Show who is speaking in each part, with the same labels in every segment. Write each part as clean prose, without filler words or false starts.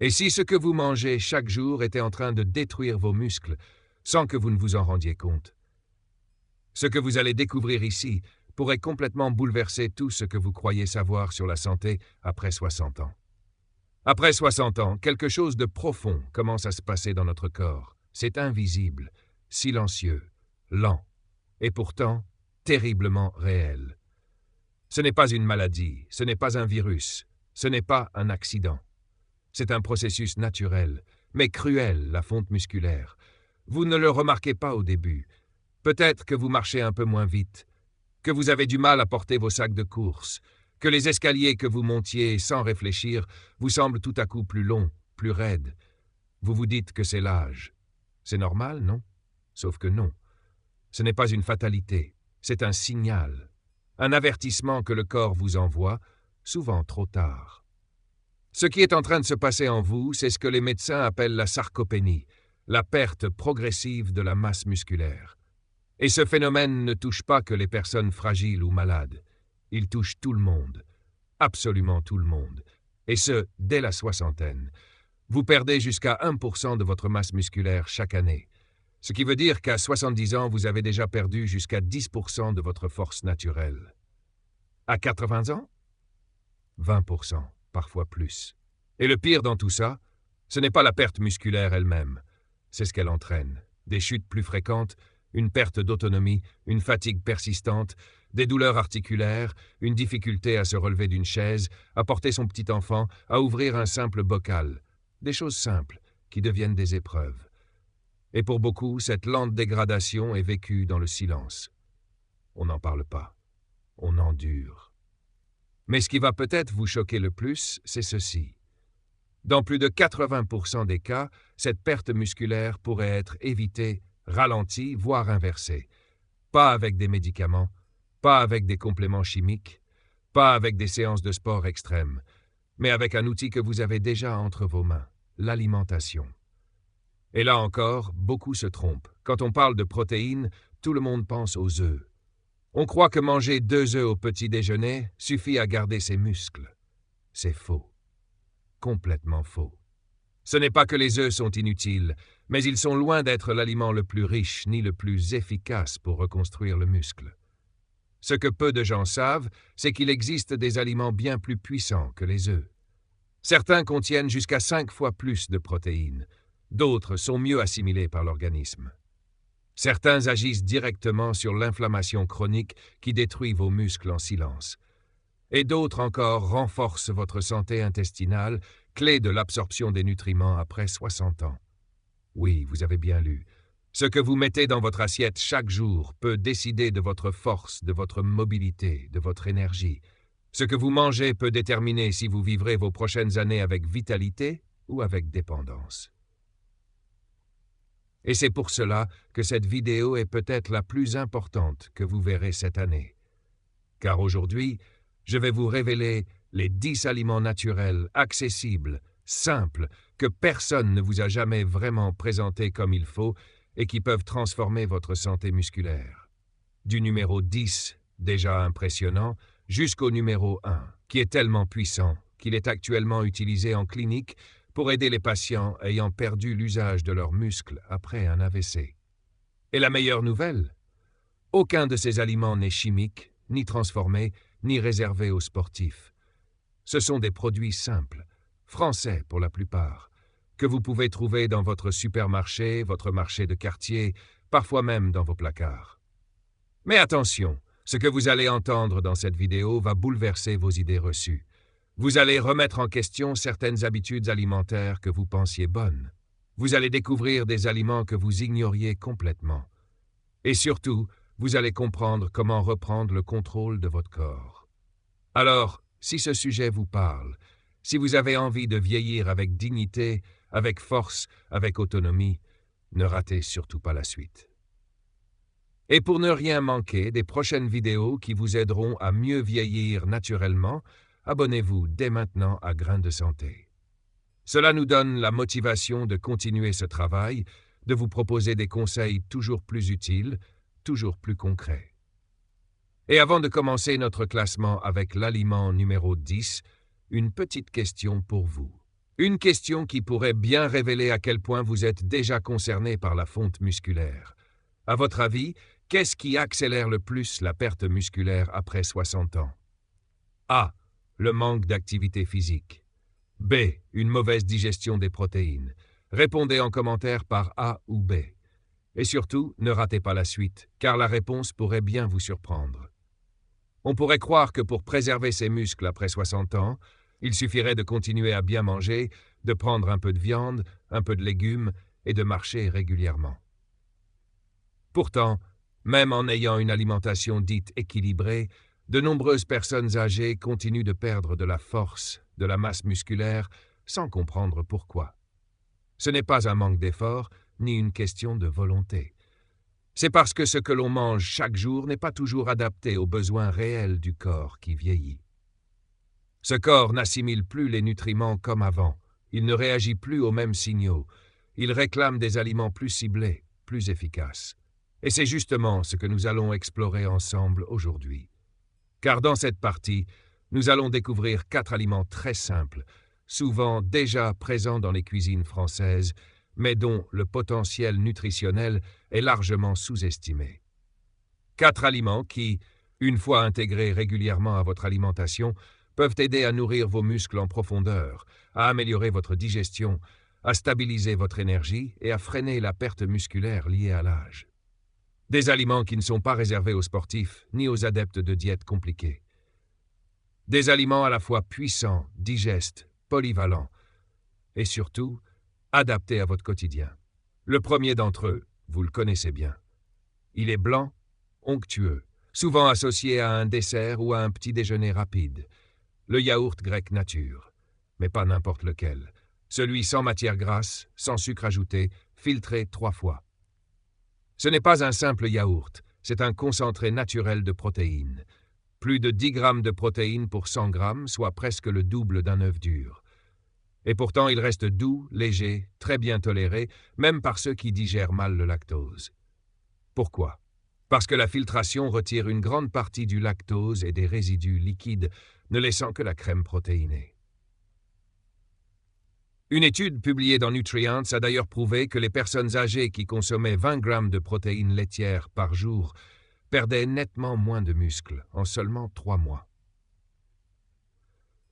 Speaker 1: Et si ce que vous mangez chaque jour était en train de détruire vos muscles, sans que vous ne vous en rendiez compte? Ce que vous allez découvrir ici pourrait complètement bouleverser tout ce que vous croyez savoir sur la santé après 60 ans. Après 60 ans, quelque chose de profond commence à se passer dans notre corps. C'est invisible, silencieux, lent, et pourtant terriblement réel. Ce n'est pas une maladie, ce n'est pas un virus, ce n'est pas un accident. C'est un processus naturel, mais cruel, la fonte musculaire. Vous ne le remarquez pas au début. Peut-être que vous marchez un peu moins vite, que vous avez du mal à porter vos sacs de course, que les escaliers que vous montiez sans réfléchir vous semblent tout à coup plus longs, plus raides. Vous vous dites que c'est l'âge. C'est normal, non? Sauf que non. Ce n'est pas une fatalité, c'est un signal, un avertissement que le corps vous envoie, souvent trop tard. Ce qui est en train de se passer en vous, c'est ce que les médecins appellent la sarcopénie, la perte progressive de la masse musculaire. Et ce phénomène ne touche pas que les personnes fragiles ou malades. Il touche tout le monde, absolument tout le monde, et ce, dès la soixantaine. Vous perdez jusqu'à 1% de votre masse musculaire chaque année, ce qui veut dire qu'à 70 ans, vous avez déjà perdu jusqu'à 10% de votre force naturelle. À 80 ans? 20%, parfois plus. Et le pire dans tout ça, ce n'est pas la perte musculaire elle-même, c'est ce qu'elle entraîne. Des chutes plus fréquentes, une perte d'autonomie, une fatigue persistante, des douleurs articulaires, une difficulté à se relever d'une chaise, à porter son petit enfant, à ouvrir un simple bocal. Des choses simples qui deviennent des épreuves. Et pour beaucoup, cette lente dégradation est vécue dans le silence. On n'en parle pas. On endure. Mais ce qui va peut-être vous choquer le plus, c'est ceci. Dans plus de 80% des cas, cette perte musculaire pourrait être évitée, ralentie, voire inversée. Pas avec des médicaments, pas avec des compléments chimiques, pas avec des séances de sport extrêmes, mais avec un outil que vous avez déjà entre vos mains, l'alimentation. Et là encore, beaucoup se trompent. Quand on parle de protéines, tout le monde pense aux œufs. On croit que manger 2 œufs au petit déjeuner suffit à garder ses muscles. C'est faux. Complètement faux. Ce n'est pas que les œufs sont inutiles, mais ils sont loin d'être l'aliment le plus riche ni le plus efficace pour reconstruire le muscle. Ce que peu de gens savent, c'est qu'il existe des aliments bien plus puissants que les œufs. Certains contiennent jusqu'à 5 fois plus de protéines. D'autres sont mieux assimilés par l'organisme. Certains agissent directement sur l'inflammation chronique qui détruit vos muscles en silence. Et d'autres encore renforcent votre santé intestinale, clé de l'absorption des nutriments après 60 ans. Oui, vous avez bien lu. Ce que vous mettez dans votre assiette chaque jour peut décider de votre force, de votre mobilité, de votre énergie. Ce que vous mangez peut déterminer si vous vivrez vos prochaines années avec vitalité ou avec dépendance. Et c'est pour cela que cette vidéo est peut-être la plus importante que vous verrez cette année. Car aujourd'hui, je vais vous révéler les 10 aliments naturels, accessibles, simples, que personne ne vous a jamais vraiment présentés comme il faut et qui peuvent transformer votre santé musculaire. Du numéro 10, déjà impressionnant, jusqu'au numéro 1, qui est tellement puissant qu'il est actuellement utilisé en clinique pour aider les patients ayant perdu l'usage de leurs muscles après un AVC. Et la meilleure nouvelle? Aucun de ces aliments n'est chimique, ni transformé, ni réservé aux sportifs. Ce sont des produits simples, français pour la plupart, que vous pouvez trouver dans votre supermarché, votre marché de quartier, parfois même dans vos placards. Mais attention, ce que vous allez entendre dans cette vidéo va bouleverser vos idées reçues. Vous allez remettre en question certaines habitudes alimentaires que vous pensiez bonnes. Vous allez découvrir des aliments que vous ignoriez complètement. Et surtout, vous allez comprendre comment reprendre le contrôle de votre corps. Alors, si ce sujet vous parle, si vous avez envie de vieillir avec dignité, avec force, avec autonomie, ne ratez surtout pas la suite. Et pour ne rien manquer des prochaines vidéos qui vous aideront à mieux vieillir naturellement, abonnez-vous dès maintenant à Grains de Santé. Cela nous donne la motivation de continuer ce travail, de vous proposer des conseils toujours plus utiles, toujours plus concrets. Et avant de commencer notre classement avec l'aliment numéro 10, une petite question pour vous. Une question qui pourrait bien révéler à quel point vous êtes déjà concerné par la fonte musculaire. À votre avis, qu'est-ce qui accélère le plus la perte musculaire après 60 ans? A. Le manque d'activité physique. B. Une mauvaise digestion des protéines. Répondez en commentaire par A ou B. Et surtout, ne ratez pas la suite, car la réponse pourrait bien vous surprendre. On pourrait croire que pour préserver ses muscles après 60 ans, il suffirait de continuer à bien manger, de prendre un peu de viande, un peu de légumes et de marcher régulièrement. Pourtant, même en ayant une alimentation dite équilibrée, de nombreuses personnes âgées continuent de perdre de la force, de la masse musculaire, sans comprendre pourquoi. Ce n'est pas un manque d'effort, ni une question de volonté. C'est parce que ce que l'on mange chaque jour n'est pas toujours adapté aux besoins réels du corps qui vieillit. Ce corps n'assimile plus les nutriments comme avant, il ne réagit plus aux mêmes signaux, il réclame des aliments plus ciblés, plus efficaces. Et c'est justement ce que nous allons explorer ensemble aujourd'hui. Car dans cette partie, nous allons découvrir 4 aliments très simples, souvent déjà présents dans les cuisines françaises, mais dont le potentiel nutritionnel est largement sous-estimé. 4 aliments qui, une fois intégrés régulièrement à votre alimentation, peuvent aider à nourrir vos muscles en profondeur, à améliorer votre digestion, à stabiliser votre énergie et à freiner la perte musculaire liée à l'âge. Des aliments qui ne sont pas réservés aux sportifs ni aux adeptes de diètes compliquées. Des aliments à la fois puissants, digestes, polyvalents et surtout adaptés à votre quotidien. Le premier d'entre eux, vous le connaissez bien. Il est blanc, onctueux, souvent associé à un dessert ou à un petit déjeuner rapide. Le yaourt grec nature, mais pas n'importe lequel. Celui sans matière grasse, sans sucre ajouté, filtré 3 fois. Ce n'est pas un simple yaourt, c'est un concentré naturel de protéines. Plus de 10 grammes de protéines pour 100 grammes, soit presque le double d'un œuf dur. Et pourtant, il reste doux, léger, très bien toléré, même par ceux qui digèrent mal le lactose. Pourquoi? Parce que la filtration retire une grande partie du lactose et des résidus liquides, ne laissant que la crème protéinée. Une étude publiée dans Nutrients a d'ailleurs prouvé que les personnes âgées qui consommaient 20 grammes de protéines laitières par jour perdaient nettement moins de muscles en seulement 3 mois.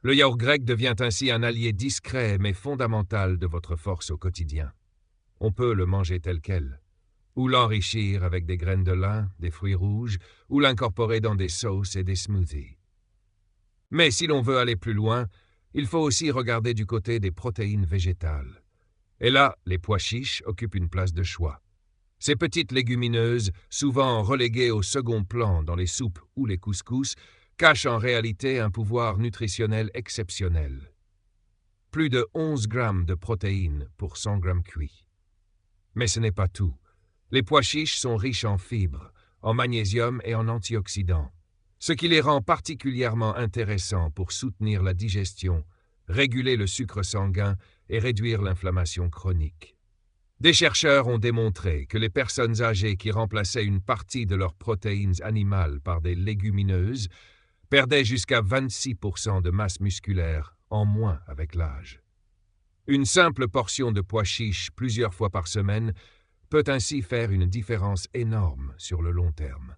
Speaker 1: Le yaourt grec devient ainsi un allié discret mais fondamental de votre force au quotidien. On peut le manger tel quel, ou l'enrichir avec des graines de lin, des fruits rouges, ou l'incorporer dans des sauces et des smoothies. Mais si l'on veut aller plus loin, il faut aussi regarder du côté des protéines végétales. Et là, les pois chiches occupent une place de choix. Ces petites légumineuses, souvent reléguées au second plan dans les soupes ou les couscous, cachent en réalité un pouvoir nutritionnel exceptionnel. Plus de 11 grammes de protéines pour 100 grammes cuits. Mais ce n'est pas tout. Les pois chiches sont riches en fibres, en magnésium et en antioxydants, ce qui les rend particulièrement intéressants pour soutenir la digestion, réguler le sucre sanguin et réduire l'inflammation chronique. Des chercheurs ont démontré que les personnes âgées qui remplaçaient une partie de leurs protéines animales par des légumineuses perdaient jusqu'à 26% de masse musculaire en moins avec l'âge. Une simple portion de pois chiches plusieurs fois par semaine peut ainsi faire une différence énorme sur le long terme.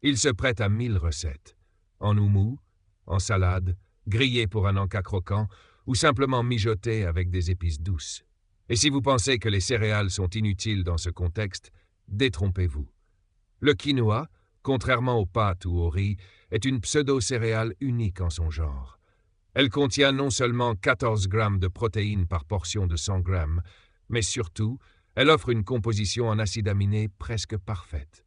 Speaker 1: Il se prête à 1000 recettes, en houmous, en salade, grillé pour un encas croquant ou simplement mijoté avec des épices douces. Et si vous pensez que les céréales sont inutiles dans ce contexte, détrompez-vous. Le quinoa, contrairement aux pâtes ou au riz, est une pseudo-céréale unique en son genre. Elle contient non seulement 14 grammes de protéines par portion de 100 grammes, mais surtout, elle offre une composition en acides aminés presque parfaite.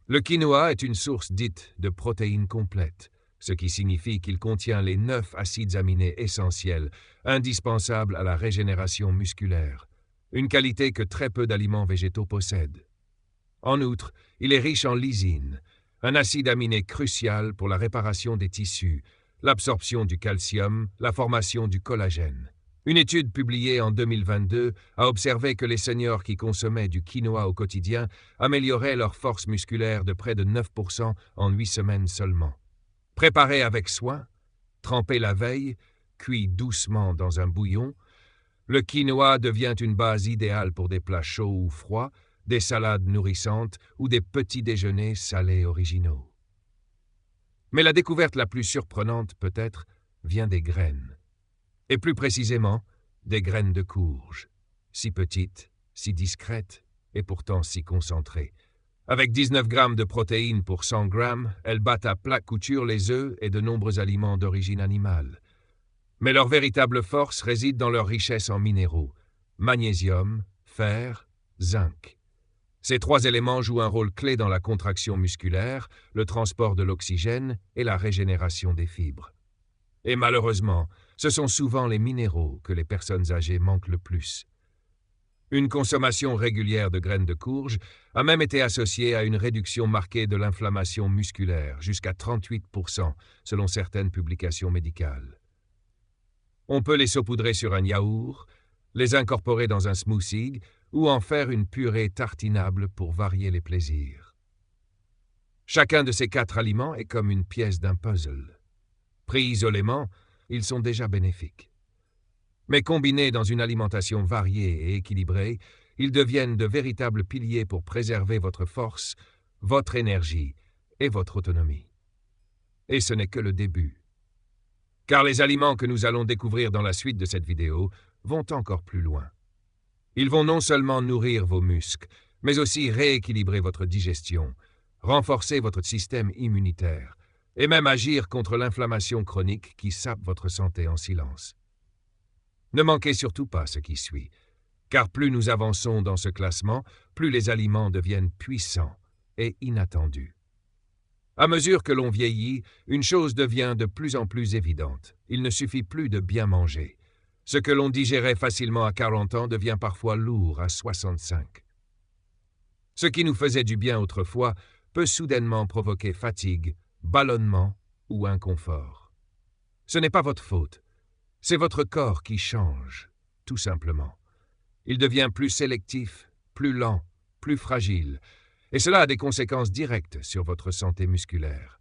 Speaker 1: Le quinoa est une source dite de protéines complètes, ce qui signifie qu'il contient les 9 acides aminés essentiels, indispensables à la régénération musculaire, une qualité que très peu d'aliments végétaux possèdent. En outre, il est riche en lysine, un acide aminé crucial pour la réparation des tissus, l'absorption du calcium, la formation du collagène. Une étude publiée en 2022 a observé que les seniors qui consommaient du quinoa au quotidien amélioraient leur force musculaire de près de 9% en 8 semaines seulement. Préparé avec soin, trempé la veille, cuit doucement dans un bouillon, le quinoa devient une base idéale pour des plats chauds ou froids, des salades nourrissantes ou des petits déjeuners salés originaux. Mais la découverte la plus surprenante, peut-être, vient des graines. Et plus précisément, des graines de courge, si petites, si discrètes et pourtant si concentrées. Avec 19 grammes de protéines pour 100 grammes, elles battent à plat couture les œufs et de nombreux aliments d'origine animale. Mais leur véritable force réside dans leur richesse en minéraux, magnésium, fer, zinc. Ces 3 éléments jouent un rôle clé dans la contraction musculaire, le transport de l'oxygène et la régénération des fibres. Et malheureusement, ce sont souvent les minéraux que les personnes âgées manquent le plus. Une consommation régulière de graines de courge a même été associée à une réduction marquée de l'inflammation musculaire, jusqu'à 38%, selon certaines publications médicales. On peut les saupoudrer sur un yaourt, les incorporer dans un smoothie ou en faire une purée tartinable pour varier les plaisirs. Chacun de ces 4 aliments est comme une pièce d'un puzzle. Pris isolément, ils sont déjà bénéfiques. Mais combinés dans une alimentation variée et équilibrée, ils deviennent de véritables piliers pour préserver votre force, votre énergie et votre autonomie. Et ce n'est que le début. Car les aliments que nous allons découvrir dans la suite de cette vidéo vont encore plus loin. Ils vont non seulement nourrir vos muscles, mais aussi rééquilibrer votre digestion, renforcer votre système immunitaire et même agir contre l'inflammation chronique qui sape votre santé en silence. Ne manquez surtout pas ce qui suit, car plus nous avançons dans ce classement, plus les aliments deviennent puissants et inattendus. À mesure que l'on vieillit, une chose devient de plus en plus évidente. Il ne suffit plus de bien manger. Ce que l'on digérait facilement à 40 ans devient parfois lourd à 65. Ce qui nous faisait du bien autrefois peut soudainement provoquer fatigue, ballonnement ou inconfort. Ce n'est pas votre faute. C'est votre corps qui change, tout simplement. Il devient plus sélectif, plus lent, plus fragile, et cela a des conséquences directes sur votre santé musculaire.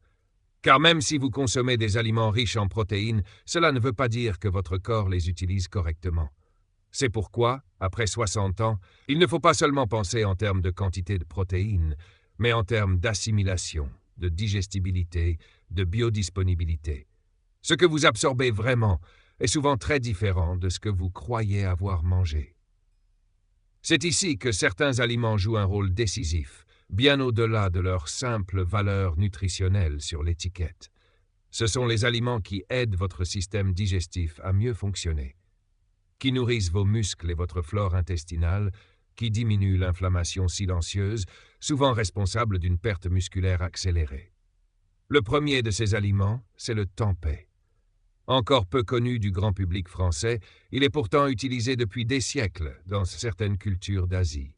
Speaker 1: Car même si vous consommez des aliments riches en protéines, cela ne veut pas dire que votre corps les utilise correctement. C'est pourquoi, après 60 ans, il ne faut pas seulement penser en termes de quantité de protéines, mais en termes d'assimilation, de digestibilité, de biodisponibilité. Ce que vous absorbez vraiment est souvent très différent de ce que vous croyez avoir mangé. C'est ici que certains aliments jouent un rôle décisif, bien au-delà de leur simple valeur nutritionnelle sur l'étiquette. Ce sont les aliments qui aident votre système digestif à mieux fonctionner, qui nourrissent vos muscles et votre flore intestinale, qui diminuent l'inflammation silencieuse, souvent responsable d'une perte musculaire accélérée. Le premier de ces aliments, c'est le tempeh. Encore peu connu du grand public français, il est pourtant utilisé depuis des siècles dans certaines cultures d'Asie.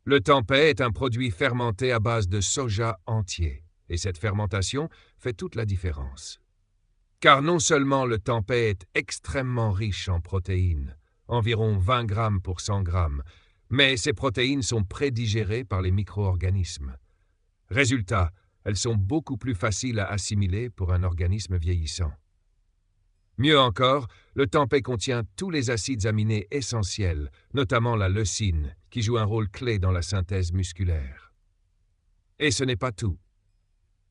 Speaker 1: Le tempeh est un produit fermenté à base de soja entier, et cette fermentation fait toute la différence. Car non seulement le tempeh est extrêmement riche en protéines, environ 20 grammes pour 100 grammes, mais ces protéines sont prédigérées par les micro-organismes. Résultat, elles sont beaucoup plus faciles à assimiler pour un organisme vieillissant. Mieux encore, le tempeh contient tous les acides aminés essentiels, notamment la leucine, qui joue un rôle clé dans la synthèse musculaire. Et ce n'est pas tout.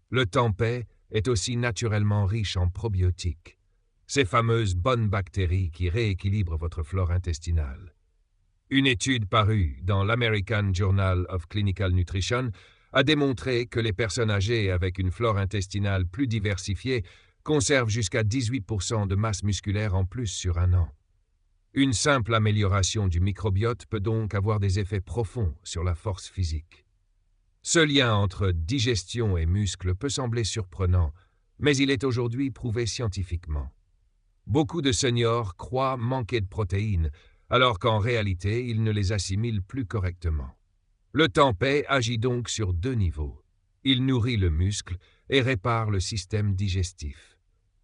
Speaker 1: Le tempeh est aussi naturellement riche en probiotiques, ces fameuses bonnes bactéries qui rééquilibrent votre flore intestinale. Une étude parue dans l'American Journal of Clinical Nutrition a démontré que les personnes âgées avec une flore intestinale plus diversifiée conservent jusqu'à 18% de masse musculaire en plus sur un an. Une simple amélioration du microbiote peut donc avoir des effets profonds sur la force physique. Ce lien entre digestion et muscles peut sembler surprenant, mais il est aujourd'hui prouvé scientifiquement. Beaucoup de seniors croient manquer de protéines, alors qu'en réalité, ils ne les assimilent plus correctement. Le tempeh agit donc sur 2 niveaux. Il nourrit le muscle et répare le système digestif.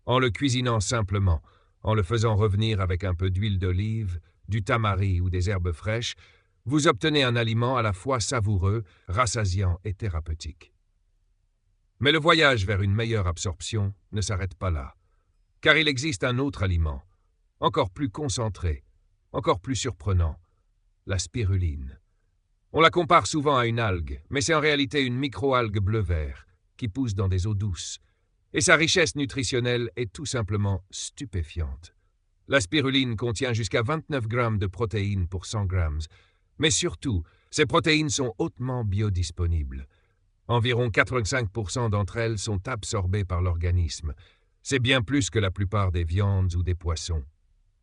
Speaker 1: En le cuisinant simplement, en le faisant revenir avec un peu d'huile d'olive, du tamari ou des herbes fraîches, vous obtenez un aliment à la fois savoureux, rassasiant et thérapeutique. Mais le voyage vers une meilleure absorption ne s'arrête pas là, car il existe un autre aliment, encore plus concentré, encore plus surprenant, la spiruline. On la compare souvent à une algue, mais c'est en réalité une microalgue bleu-vert qui pousse dans des eaux douces. Et sa richesse nutritionnelle est tout simplement stupéfiante. La spiruline contient jusqu'à 29 grammes de protéines pour 100 grammes, mais surtout, ces protéines sont hautement biodisponibles. Environ 85% d'entre elles sont absorbées par l'organisme. C'est bien plus que la plupart des viandes ou des poissons.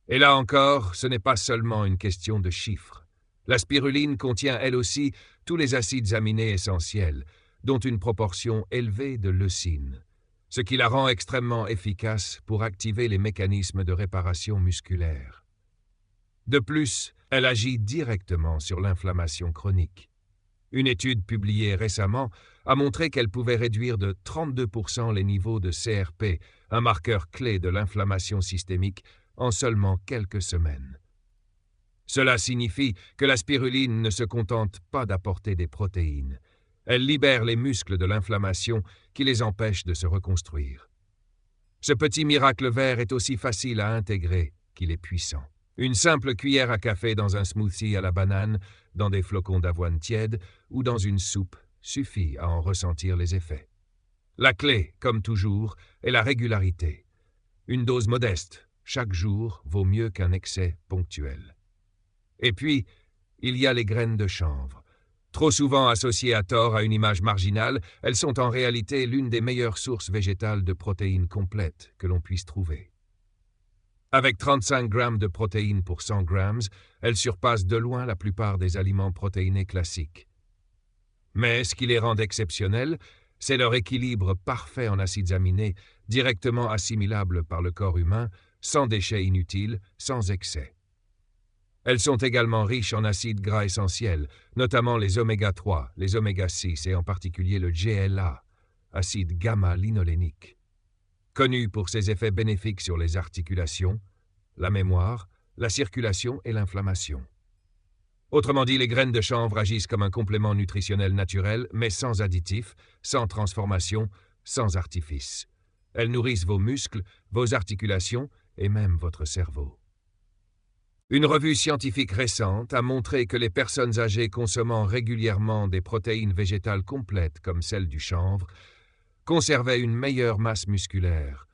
Speaker 1: Et là encore, ce n'est pas seulement une question de chiffres. La spiruline contient elle aussi tous les acides aminés essentiels, dont une proportion élevée de leucine, ce qui la rend extrêmement efficace pour activer les mécanismes de réparation musculaire. De plus, elle agit directement sur l'inflammation chronique. Une étude publiée récemment a montré qu'elle pouvait réduire de 32% les niveaux de CRP, un marqueur clé de l'inflammation systémique, en seulement quelques semaines. Cela signifie que la spiruline ne se contente pas d'apporter des protéines. Elle libère les muscles de l'inflammation qui les empêche de se reconstruire. Ce petit miracle vert est aussi facile à intégrer qu'il est puissant. Une simple cuillère à café dans un smoothie à la banane, dans des flocons d'avoine tiède ou dans une soupe suffit à en ressentir les effets. La clé, comme toujours, est la régularité. Une dose modeste, chaque jour, vaut mieux qu'un excès ponctuel. Et puis, il y a les graines de chanvre. Trop souvent associées à tort à une image marginale, elles sont en réalité l'une des meilleures sources végétales de protéines complètes que l'on puisse trouver. Avec 35 grammes de protéines pour 100 grammes, elles surpassent de loin la plupart des aliments protéinés classiques. Mais ce qui les rend exceptionnelles, c'est leur équilibre parfait en acides aminés, directement assimilables par le corps humain, sans déchets inutiles, sans excès. Elles sont également riches en acides gras essentiels, notamment les oméga 3, les oméga 6 et en particulier le GLA, acide gamma-linolénique. Connu pour ses effets bénéfiques sur les articulations, la mémoire, la circulation et l'inflammation. Autrement dit, les graines de chanvre agissent comme un complément nutritionnel naturel, mais sans additifs, sans transformation, sans artifice. Elles nourrissent vos muscles, vos articulations et même votre cerveau. Une revue scientifique récente a montré que les personnes âgées consommant régulièrement des protéines végétales complètes comme celle du chanvre conservaient une meilleure masse musculaire,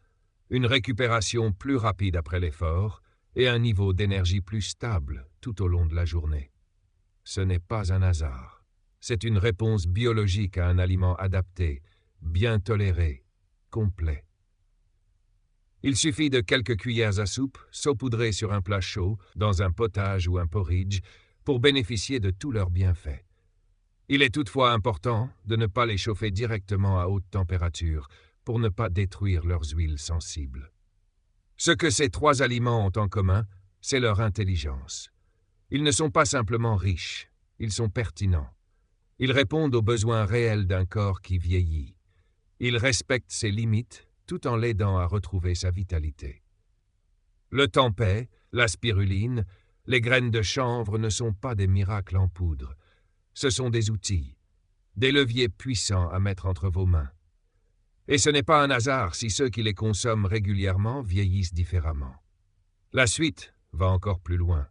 Speaker 1: une récupération plus rapide après l'effort et un niveau d'énergie plus stable tout au long de la journée. Ce n'est pas un hasard. C'est une réponse biologique à un aliment adapté, bien toléré, complet. Il suffit de quelques cuillères à soupe, saupoudrées sur un plat chaud, dans un potage ou un porridge, pour bénéficier de tous leurs bienfaits. Il est toutefois important de ne pas les chauffer directement à haute température, pour ne pas détruire leurs huiles sensibles. Ce que ces trois aliments ont en commun, c'est leur intelligence. Ils ne sont pas simplement riches, ils sont pertinents. Ils répondent aux besoins réels d'un corps qui vieillit. Ils respectent ses limites, tout en l'aidant à retrouver sa vitalité. Le tempeh, la spiruline, les graines de chanvre ne sont pas des miracles en poudre. Ce sont des outils, des leviers puissants à mettre entre vos mains. Et ce n'est pas un hasard si ceux qui les consomment régulièrement vieillissent différemment. La suite va encore plus loin.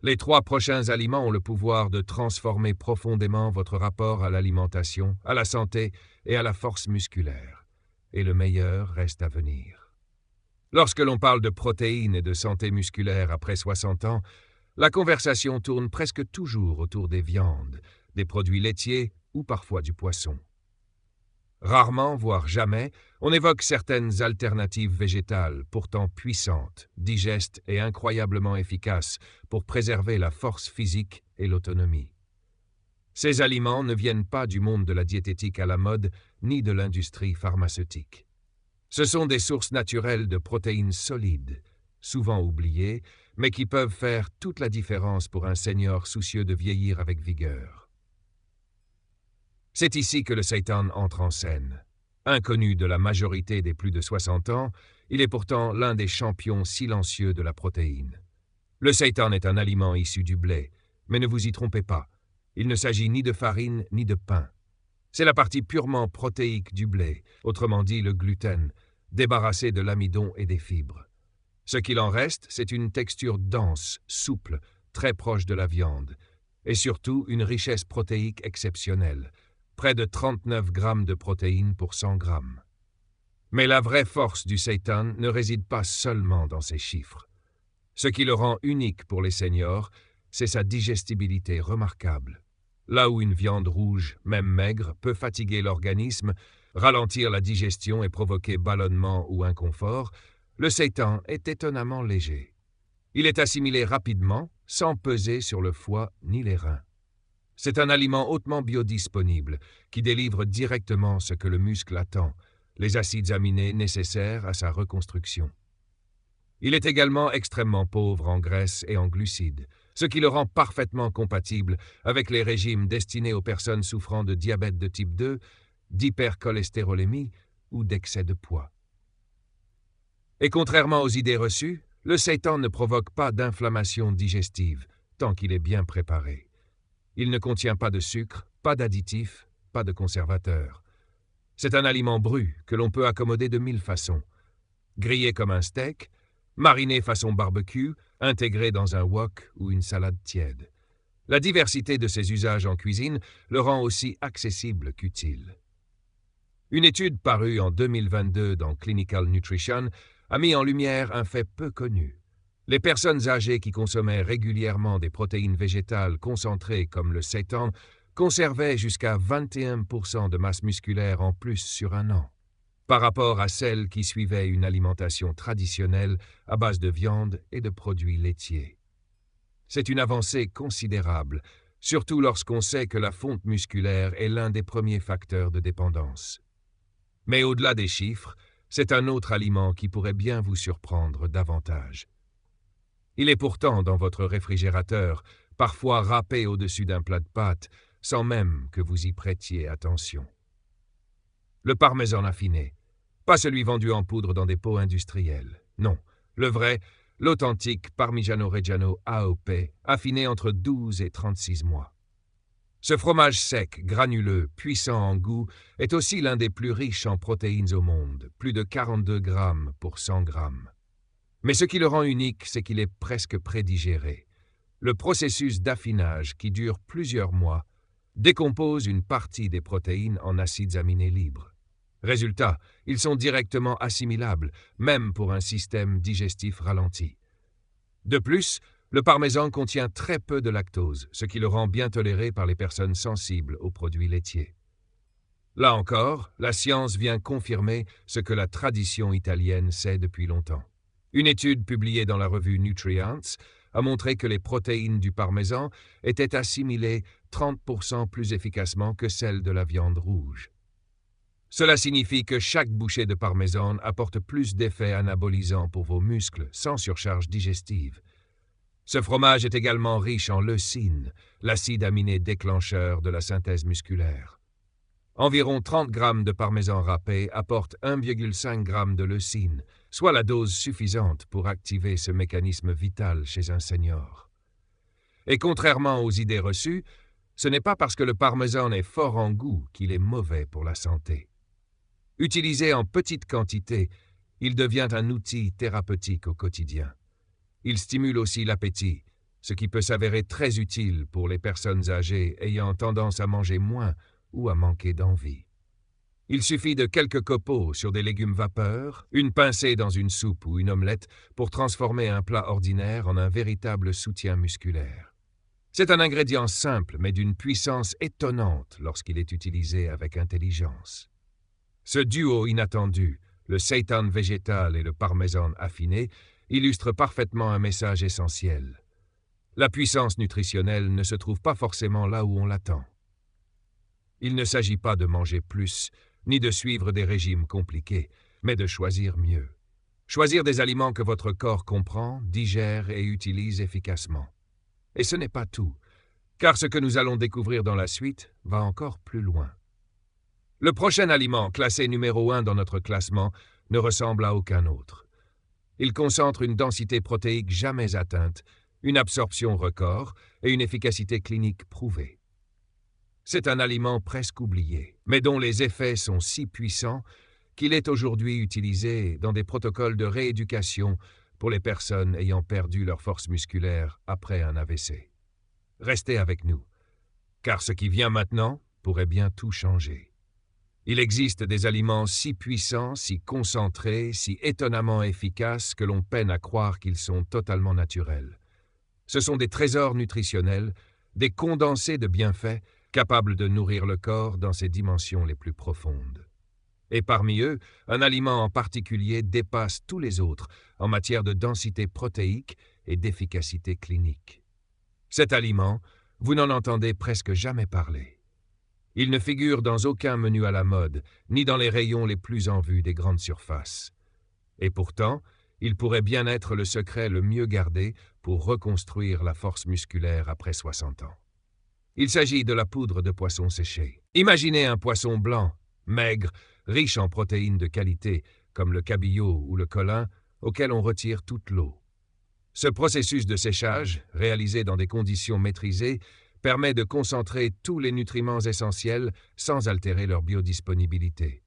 Speaker 1: Les trois prochains aliments ont le pouvoir de transformer profondément votre rapport à l'alimentation, à la santé et à la force musculaire. Et le meilleur reste à venir. Lorsque l'on parle de protéines et de santé musculaire après 60 ans, la conversation tourne presque toujours autour des viandes, des produits laitiers ou parfois du poisson. Rarement, voire jamais, on évoque certaines alternatives végétales, pourtant puissantes, digestes et incroyablement efficaces pour préserver la force physique et l'autonomie. Ces aliments ne viennent pas du monde de la diététique à la mode, ni de l'industrie pharmaceutique. Ce sont des sources naturelles de protéines solides, souvent oubliées, mais qui peuvent faire toute la différence pour un senior soucieux de vieillir avec vigueur. C'est ici que le seitan entre en scène. Inconnu de la majorité des plus de 60 ans, il est pourtant l'un des champions silencieux de la protéine. Le seitan est un aliment issu du blé, mais ne vous y trompez pas. Il ne s'agit ni de farine ni de pain. C'est la partie purement protéique du blé, autrement dit le gluten, débarrassé de l'amidon et des fibres. Ce qu'il en reste, c'est une texture dense, souple, très proche de la viande, et surtout une richesse protéique exceptionnelle, près de 39 grammes de protéines pour 100 grammes. Mais la vraie force du seitan ne réside pas seulement dans ses chiffres. Ce qui le rend unique pour les seniors, c'est sa digestibilité remarquable. Là où une viande rouge, même maigre, peut fatiguer l'organisme, ralentir la digestion et provoquer ballonnement ou inconfort, le seitan est étonnamment léger. Il est assimilé rapidement, sans peser sur le foie ni les reins. C'est un aliment hautement biodisponible, qui délivre directement ce que le muscle attend, les acides aminés nécessaires à sa reconstruction. Il est également extrêmement pauvre en graisses et en glucides, ce qui le rend parfaitement compatible avec les régimes destinés aux personnes souffrant de diabète de type 2, d'hypercholestérolémie ou d'excès de poids. Et contrairement aux idées reçues, le seitan ne provoque pas d'inflammation digestive, tant qu'il est bien préparé. Il ne contient pas de sucre, pas d'additifs, pas de conservateurs. C'est un aliment brut que l'on peut accommoder de 1000 façons. Grillé comme un steak, mariné façon barbecue, intégré dans un wok ou une salade tiède. La diversité de ses usages en cuisine le rend aussi accessible qu'utile. Une étude parue en 2022 dans Clinical Nutrition a mis en lumière un fait peu connu. Les personnes âgées qui consommaient régulièrement des protéines végétales concentrées comme le seitan conservaient jusqu'à 21% de masse musculaire en plus sur un an, par rapport à celles qui suivaient une alimentation traditionnelle à base de viande et de produits laitiers. C'est une avancée considérable, surtout lorsqu'on sait que la fonte musculaire est l'un des premiers facteurs de dépendance. Mais au-delà des chiffres, c'est un autre aliment qui pourrait bien vous surprendre davantage. Il est pourtant dans votre réfrigérateur, parfois râpé au-dessus d'un plat de pâtes, sans même que vous y prêtiez attention. Le parmesan affiné, pas celui vendu en poudre dans des pots industriels, non, le vrai, l'authentique Parmigiano Reggiano AOP, affiné entre 12 et 36 mois. Ce fromage sec, granuleux, puissant en goût, est aussi l'un des plus riches en protéines au monde, plus de 42 grammes pour 100 grammes. Mais ce qui le rend unique, c'est qu'il est presque prédigéré. Le processus d'affinage, qui dure plusieurs mois, décompose une partie des protéines en acides aminés libres. Résultat, ils sont directement assimilables, même pour un système digestif ralenti. De plus, le parmesan contient très peu de lactose, ce qui le rend bien toléré par les personnes sensibles aux produits laitiers. Là encore, la science vient confirmer ce que la tradition italienne sait depuis longtemps. Une étude publiée dans la revue Nutrients a montré que les protéines du parmesan étaient assimilées 30% plus efficacement que celles de la viande rouge. Cela signifie que chaque bouchée de parmesan apporte plus d'effets anabolisants pour vos muscles, sans surcharge digestive. Ce fromage est également riche en leucine, l'acide aminé déclencheur de la synthèse musculaire. Environ 30 grammes de parmesan râpé apportent 1,5 g de leucine, soit la dose suffisante pour activer ce mécanisme vital chez un senior. Et contrairement aux idées reçues, ce n'est pas parce que le parmesan est fort en goût qu'il est mauvais pour la santé. Utilisé en petite quantité, il devient un outil thérapeutique au quotidien. Il stimule aussi l'appétit, ce qui peut s'avérer très utile pour les personnes âgées ayant tendance à manger moins ou à manquer d'envie. Il suffit de quelques copeaux sur des légumes vapeur, une pincée dans une soupe ou une omelette pour transformer un plat ordinaire en un véritable soutien musculaire. C'est un ingrédient simple mais d'une puissance étonnante lorsqu'il est utilisé avec intelligence. Ce duo inattendu, le seitan végétal et le parmesan affiné, illustre parfaitement un message essentiel. La puissance nutritionnelle ne se trouve pas forcément là où on l'attend. Il ne s'agit pas de manger plus, ni de suivre des régimes compliqués, mais de choisir mieux. Choisir des aliments que votre corps comprend, digère et utilise efficacement. Et ce n'est pas tout, car ce que nous allons découvrir dans la suite va encore plus loin. Le prochain aliment, classé numéro 1 dans notre classement, ne ressemble à aucun autre. Il concentre une densité protéique jamais atteinte, une absorption record et une efficacité clinique prouvée. C'est un aliment presque oublié, mais dont les effets sont si puissants qu'il est aujourd'hui utilisé dans des protocoles de rééducation pour les personnes ayant perdu leur force musculaire après un AVC. Restez avec nous, car ce qui vient maintenant pourrait bien tout changer. Il existe des aliments si puissants, si concentrés, si étonnamment efficaces que l'on peine à croire qu'ils sont totalement naturels. Ce sont des trésors nutritionnels, des condensés de bienfaits capables de nourrir le corps dans ses dimensions les plus profondes. Et parmi eux, un aliment en particulier dépasse tous les autres en matière de densité protéique et d'efficacité clinique. Cet aliment, vous n'en entendez presque jamais parler. Il ne figure dans aucun menu à la mode, ni dans les rayons les plus en vue des grandes surfaces. Et pourtant, il pourrait bien être le secret le mieux gardé pour reconstruire la force musculaire après 60 ans. Il s'agit de la poudre de poisson séché. Imaginez un poisson blanc, maigre, riche en protéines de qualité, comme le cabillaud ou le colin, auquel on retire toute l'eau. Ce processus de séchage, réalisé dans des conditions maîtrisées, permet de concentrer tous les nutriments essentiels sans altérer leur biodisponibilité.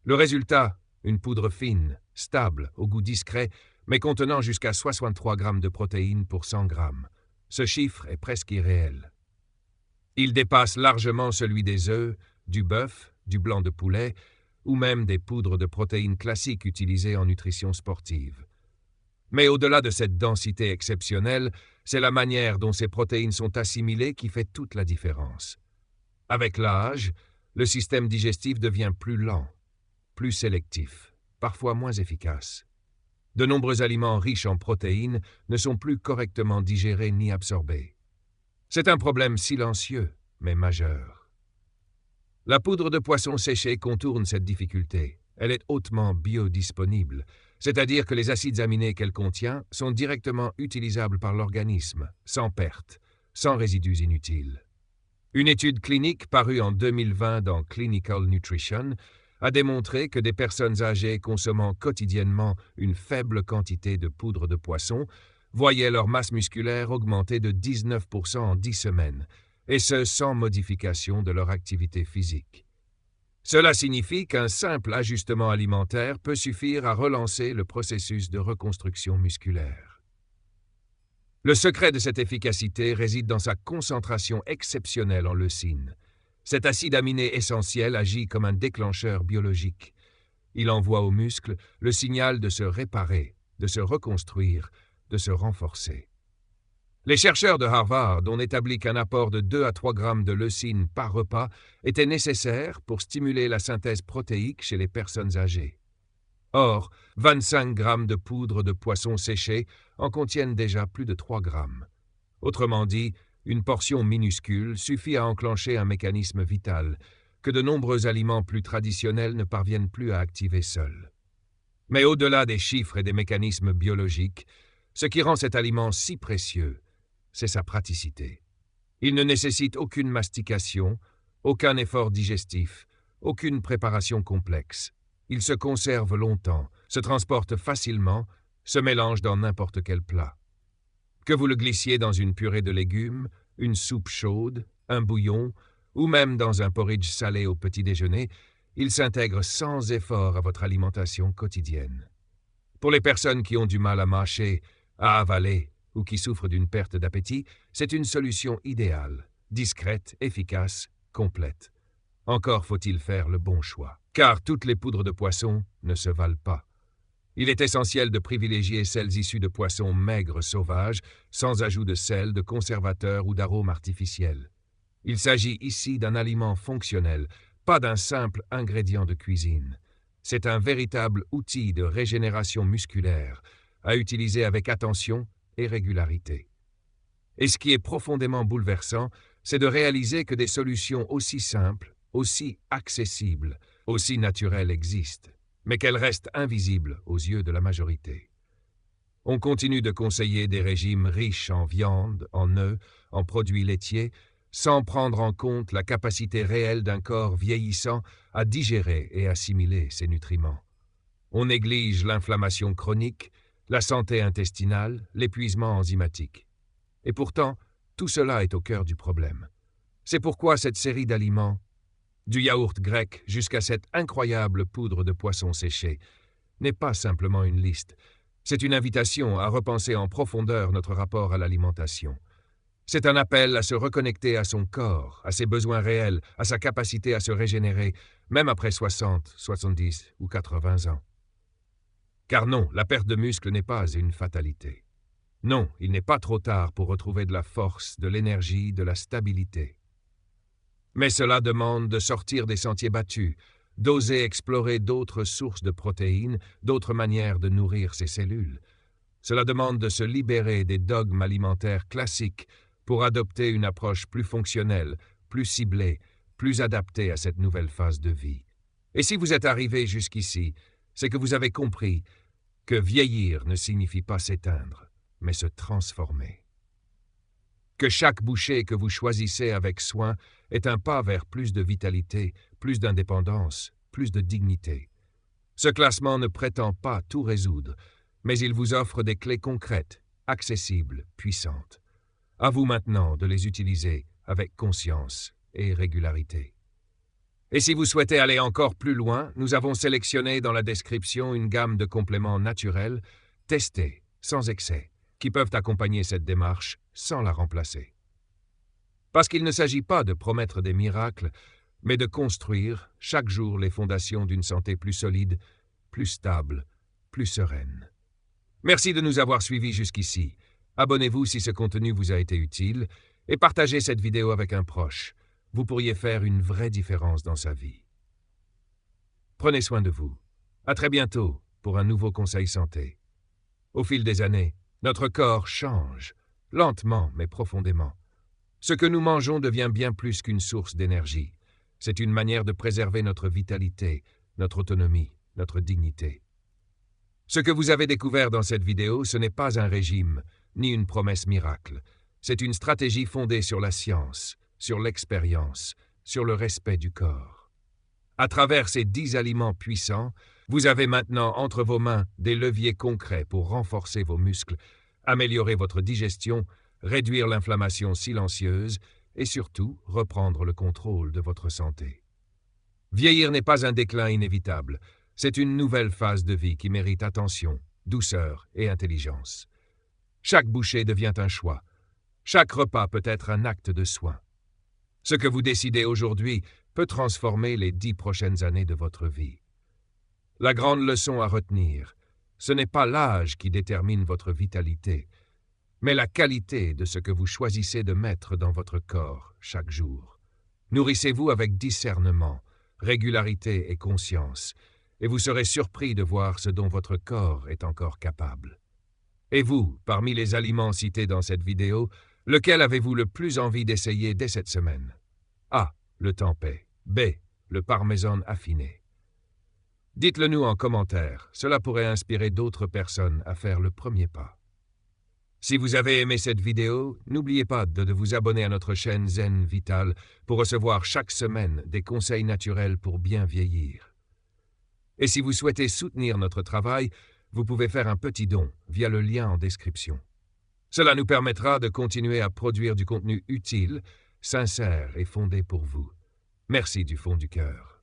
Speaker 1: Le résultat, une poudre fine, stable, au goût discret, mais contenant jusqu'à 63 grammes de protéines pour 100 grammes. Ce chiffre est presque irréel. Il dépasse largement celui des œufs, du bœuf, du blanc de poulet, ou même des poudres de protéines classiques utilisées en nutrition sportive. Mais au-delà de cette densité exceptionnelle, c'est la manière dont ces protéines sont assimilées qui fait toute la différence. Avec l'âge, le système digestif devient plus lent, plus sélectif, parfois moins efficace. De nombreux aliments riches en protéines ne sont plus correctement digérés ni absorbés. C'est un problème silencieux, mais majeur. La poudre de poisson séché contourne cette difficulté. Elle est hautement biodisponible, c'est-à-dire que les acides aminés qu'elle contient sont directement utilisables par l'organisme, sans perte, sans résidus inutiles. Une étude clinique parue en 2020 dans Clinical Nutrition a démontré que des personnes âgées consommant quotidiennement une faible quantité de poudre de poisson voyaient leur masse musculaire augmenter de 19% en 10 semaines, et ce sans modification de leur activité physique. Cela signifie qu'un simple ajustement alimentaire peut suffire à relancer le processus de reconstruction musculaire. Le secret de cette efficacité réside dans sa concentration exceptionnelle en leucine. Cet acide aminé essentiel agit comme un déclencheur biologique. Il envoie aux muscles le signal de se réparer, de se reconstruire, de se renforcer. Les chercheurs de Harvard ont établi qu'un apport de 2 à 3 grammes de leucine par repas était nécessaire pour stimuler la synthèse protéique chez les personnes âgées. Or, 25 grammes de poudre de poisson séché en contiennent déjà plus de 3 grammes. Autrement dit, une portion minuscule suffit à enclencher un mécanisme vital que de nombreux aliments plus traditionnels ne parviennent plus à activer seuls. Mais au-delà des chiffres et des mécanismes biologiques, ce qui rend cet aliment si précieux, c'est sa praticité. Il ne nécessite aucune mastication, aucun effort digestif, aucune préparation complexe. Il se conserve longtemps, se transporte facilement, se mélange dans n'importe quel plat. Que vous le glissiez dans une purée de légumes, une soupe chaude, un bouillon, ou même dans un porridge salé au petit déjeuner, il s'intègre sans effort à votre alimentation quotidienne. Pour les personnes qui ont du mal à mâcher, à avaler, ou qui souffrent d'une perte d'appétit, c'est une solution idéale, discrète, efficace, complète. Encore faut-il faire le bon choix, car toutes les poudres de poisson ne se valent pas. Il est essentiel de privilégier celles issues de poissons maigres sauvages, sans ajout de sel, de conservateurs ou d'arômes artificiels. Il s'agit ici d'un aliment fonctionnel, pas d'un simple ingrédient de cuisine. C'est un véritable outil de régénération musculaire, à utiliser avec attention et régularité. Et ce qui est profondément bouleversant, c'est de réaliser que des solutions aussi simples, aussi accessibles, aussi naturelles existent, mais qu'elles restent invisibles aux yeux de la majorité. On continue de conseiller des régimes riches en viande, en œufs, en produits laitiers, sans prendre en compte la capacité réelle d'un corps vieillissant à digérer et assimiler ces nutriments. On néglige l'inflammation chronique, la santé intestinale, l'épuisement enzymatique. Et pourtant, tout cela est au cœur du problème. C'est pourquoi cette série d'aliments Du yaourt grec jusqu'à cette incroyable poudre de poisson séché, n'est pas simplement une liste. C'est une invitation à repenser en profondeur notre rapport à l'alimentation. C'est un appel à se reconnecter à son corps, à ses besoins réels, à sa capacité à se régénérer, même après 60, 70 ou 80 ans. Car non, la perte de muscle n'est pas une fatalité. Non, il n'est pas trop tard pour retrouver de la force, de l'énergie, de la stabilité. Mais cela demande de sortir des sentiers battus, d'oser explorer d'autres sources de protéines, d'autres manières de nourrir ses cellules. Cela demande de se libérer des dogmes alimentaires classiques pour adopter une approche plus fonctionnelle, plus ciblée, plus adaptée à cette nouvelle phase de vie. Et si vous êtes arrivé jusqu'ici, c'est que vous avez compris que vieillir ne signifie pas s'éteindre, mais se transformer. Que chaque bouchée que vous choisissez avec soin est un pas vers plus de vitalité, plus d'indépendance, plus de dignité. Ce classement ne prétend pas tout résoudre, mais il vous offre des clés concrètes, accessibles, puissantes. À vous maintenant de les utiliser avec conscience et régularité. Et si vous souhaitez aller encore plus loin, nous avons sélectionné dans la description une gamme de compléments naturels, testés, sans excès, qui peuvent accompagner cette démarche sans la remplacer. Parce qu'il ne s'agit pas de promettre des miracles, mais de construire chaque jour les fondations d'une santé plus solide, plus stable, plus sereine. Merci de nous avoir suivis jusqu'ici. Abonnez-vous si ce contenu vous a été utile et partagez cette vidéo avec un proche. Vous pourriez faire une vraie différence dans sa vie. Prenez soin de vous. À très bientôt pour un nouveau conseil santé. Au fil des années, notre corps change, lentement mais profondément. Ce que nous mangeons devient bien plus qu'une source d'énergie. C'est une manière de préserver notre vitalité, notre autonomie, notre dignité. Ce que vous avez découvert dans cette vidéo, ce n'est pas un régime, ni une promesse miracle. C'est une stratégie fondée sur la science, sur l'expérience, sur le respect du corps. À travers ces 10 aliments puissants, vous avez maintenant entre vos mains des leviers concrets pour renforcer vos muscles, améliorer votre digestion, réduire l'inflammation silencieuse et surtout reprendre le contrôle de votre santé. Vieillir n'est pas un déclin inévitable, c'est une nouvelle phase de vie qui mérite attention, douceur et intelligence. Chaque bouchée devient un choix, chaque repas peut être un acte de soin. Ce que vous décidez aujourd'hui peut transformer les 10 prochaines années de votre vie. La grande leçon à retenir, ce n'est pas l'âge qui détermine votre vitalité, mais la qualité de ce que vous choisissez de mettre dans votre corps chaque jour. Nourrissez-vous avec discernement, régularité et conscience, et vous serez surpris de voir ce dont votre corps est encore capable. Et vous, parmi les aliments cités dans cette vidéo, lequel avez-vous le plus envie d'essayer dès cette semaine? A. Le tempeh. B. Le parmesan affiné. Dites-le nous en commentaire, cela pourrait inspirer d'autres personnes à faire le premier pas. Si vous avez aimé cette vidéo, n'oubliez pas de vous abonner à notre chaîne Zen Vital pour recevoir chaque semaine des conseils naturels pour bien vieillir. Et si vous souhaitez soutenir notre travail, vous pouvez faire un petit don via le lien en description. Cela nous permettra de continuer à produire du contenu utile, sincère et fondé pour vous. Merci du fond du cœur.